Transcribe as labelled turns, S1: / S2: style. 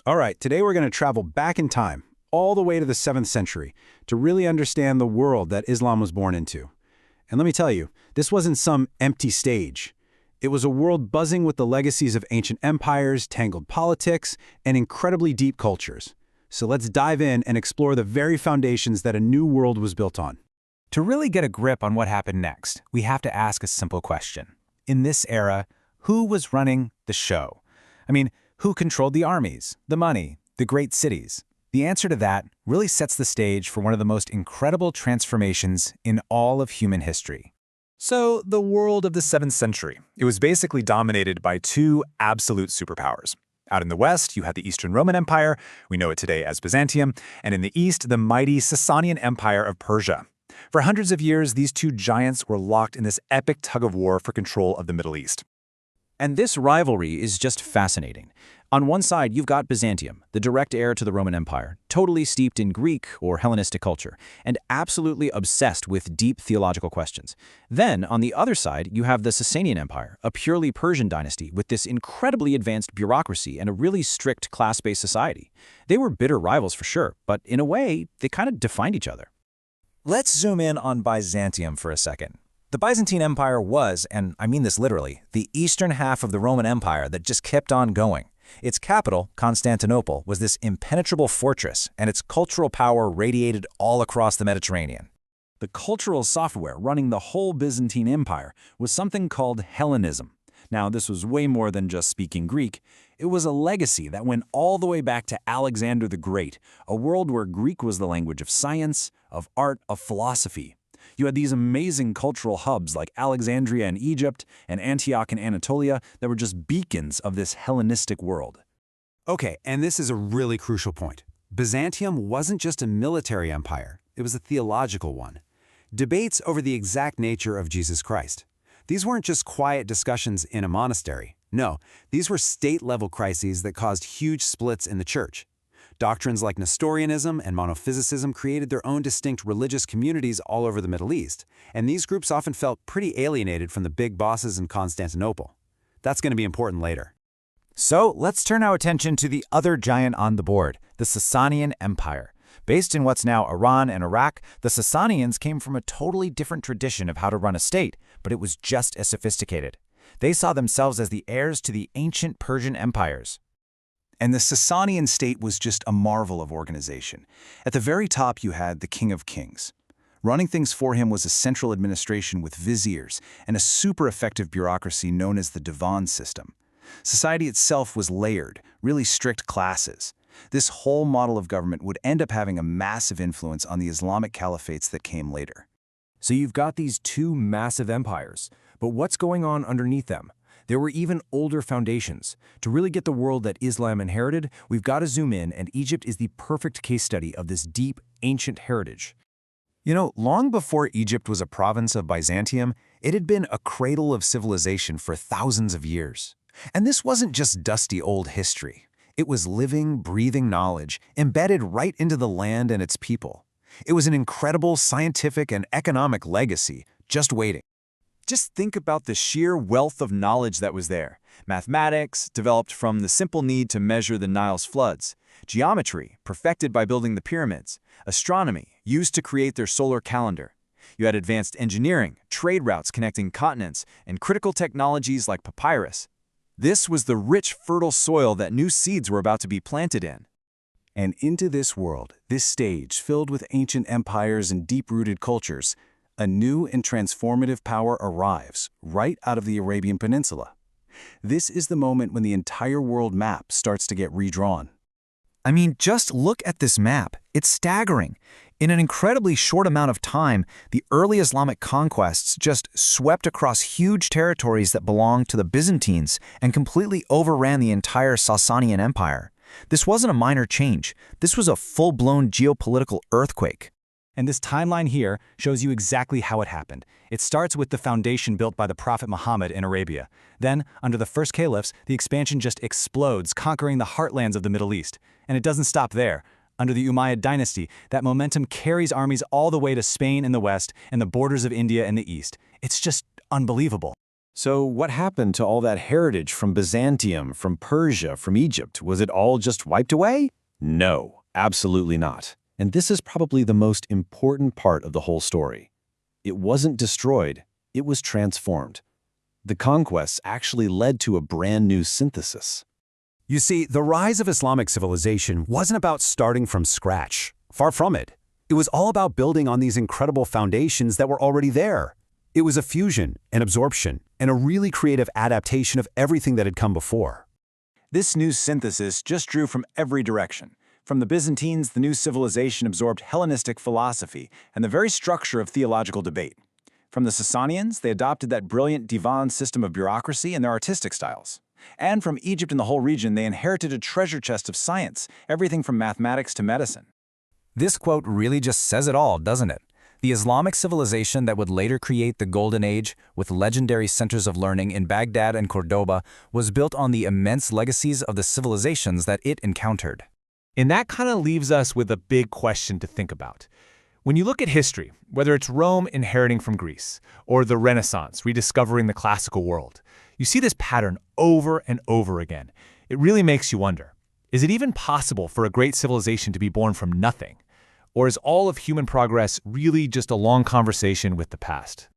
S1: All right, today we're going to travel back in time, all the way to the 7th century, to really understand the world that Islam was born into. And let me tell you, this wasn't some empty stage. It was a world buzzing with the legacies of ancient empires, tangled politics, and incredibly deep cultures. So let's dive in and explore the very foundations that a new world was built on.
S2: To really get a grip on what happened next, we have to ask a simple question. In this era, who was running the show? I mean, who controlled the armies, the money, the great cities? The answer to that really sets the stage for one of the most incredible transformations in all of human history.
S3: So, the world of the 7th century, it was basically dominated by two absolute superpowers. Out in the west, you had the Eastern Roman Empire, we know it today as Byzantium, and in the east, the mighty Sasanian Empire of Persia. For hundreds of years, these two giants were locked in this epic tug-of-war for control of the Middle East.
S4: And this rivalry is just fascinating. On one side, you've got Byzantium, the direct heir to the Roman Empire, totally steeped in Greek or Hellenistic culture, and absolutely obsessed with deep theological questions. Then, on the other side, you have the Sasanian Empire, a purely Persian dynasty with this incredibly advanced bureaucracy and a really strict class-based society. They were bitter rivals for sure, but in a way, they kind of defined each other.
S2: Let's zoom in on Byzantium for a second. The Byzantine Empire was, and I mean this literally, the eastern half of the Roman Empire that just kept on going. Its capital, Constantinople, was this impenetrable fortress, and its cultural power radiated all across the Mediterranean.
S1: The cultural software running the whole Byzantine Empire was something called Hellenism. Now, this was way more than just speaking Greek. It was a legacy that went all the way back to Alexander the Great, a world where Greek was the language of science, of art, of philosophy. You had these amazing cultural hubs like Alexandria in Egypt and Antioch in Anatolia that were just beacons of this Hellenistic world. Okay, and this is a really crucial point. Byzantium wasn't just a military empire, it was a theological one. Debates over the exact nature of Jesus Christ. These weren't just quiet discussions in a monastery. No, these were state-level crises that caused huge splits in the church. Doctrines like Nestorianism and monophysicism created their own distinct religious communities all over the Middle East, and these groups often felt pretty alienated from the big bosses in Constantinople. That's going to be important later.
S2: So let's turn our attention to the other giant on the board, the Sasanian Empire. Based in what's now Iran and Iraq, the Sasanians came from a totally different tradition of how to run a state, but it was just as sophisticated. They saw themselves as the heirs to the ancient Persian empires.
S1: And the Sasanian state was just a marvel of organization. At the very top, you had the King of Kings. Running things for him was a central administration with viziers and a super effective bureaucracy known as the Divan system. Society itself was layered, really strict classes. This whole model of government would end up having a massive influence on the Islamic caliphates that came later.
S5: So you've got these two massive empires, but what's going on underneath them? There were even older foundations. To really get the world that Islam inherited, we've got to zoom in, and Egypt is the perfect case study of this deep, ancient heritage.
S1: You know, long before Egypt was a province of Byzantium, it had been a cradle of civilization for thousands of years. And this wasn't just dusty old history. It was living, breathing knowledge, embedded right into the land and its people. It was an incredible scientific and economic legacy, just waiting. Just think about the sheer wealth of knowledge that was there. Mathematics, developed from the simple need to measure the Nile's floods. Geometry, perfected by building the pyramids. Astronomy, used to create their solar calendar. You had advanced engineering, trade routes connecting continents, and critical technologies like papyrus. This was the rich, fertile soil that new seeds were about to be planted in. And into this world, this stage filled with ancient empires and deep-rooted cultures, a new and transformative power arrives right out of the Arabian Peninsula. This is the moment when the entire world map starts to get redrawn.
S2: I mean, just look at this map. It's staggering. In an incredibly short amount of time, the early Islamic conquests just swept across huge territories that belonged to the Byzantines and completely overran the entire Sasanian Empire. This wasn't a minor change. This was a full-blown geopolitical earthquake.
S3: And this timeline here shows you exactly how it happened. It starts with the foundation built by the Prophet Muhammad in Arabia. Then, under the first caliphs, the expansion just explodes, conquering the heartlands of the Middle East. And it doesn't stop there. Under the Umayyad dynasty, that momentum carries armies all the way to Spain in the west and the borders of India in the east. It's just unbelievable.
S2: So what happened to all that heritage from Byzantium, from Persia, from Egypt? Was it all just wiped away? No, absolutely not. And this is probably the most important part of the whole story. It wasn't destroyed, it was transformed. The conquests actually led to a brand new synthesis.
S6: You see, the rise of Islamic civilization wasn't about starting from scratch. Far from it. It was all about building on these incredible foundations that were already there. It was a fusion, an absorption, and a really creative adaptation of everything that had come before.
S3: This new synthesis just drew from every direction. From the Byzantines, the new civilization absorbed Hellenistic philosophy and the very structure of theological debate. From the Sasanians, they adopted that brilliant divan system of bureaucracy and their artistic styles. And from Egypt and the whole region, they inherited a treasure chest of science, everything from mathematics to medicine.
S2: This quote really just says it all, doesn't it? The Islamic civilization that would later create the Golden Age, with legendary centers of learning in Baghdad and Cordoba, was built on the immense legacies of the civilizations that it encountered.
S3: And that kind of leaves us with a big question to think about. When you look at history, whether it's Rome inheriting from Greece, or the Renaissance rediscovering the classical world, you see this pattern over and over again. It really makes you wonder, is it even possible for a great civilization to be born from nothing? Or is all of human progress really just a long conversation with the past?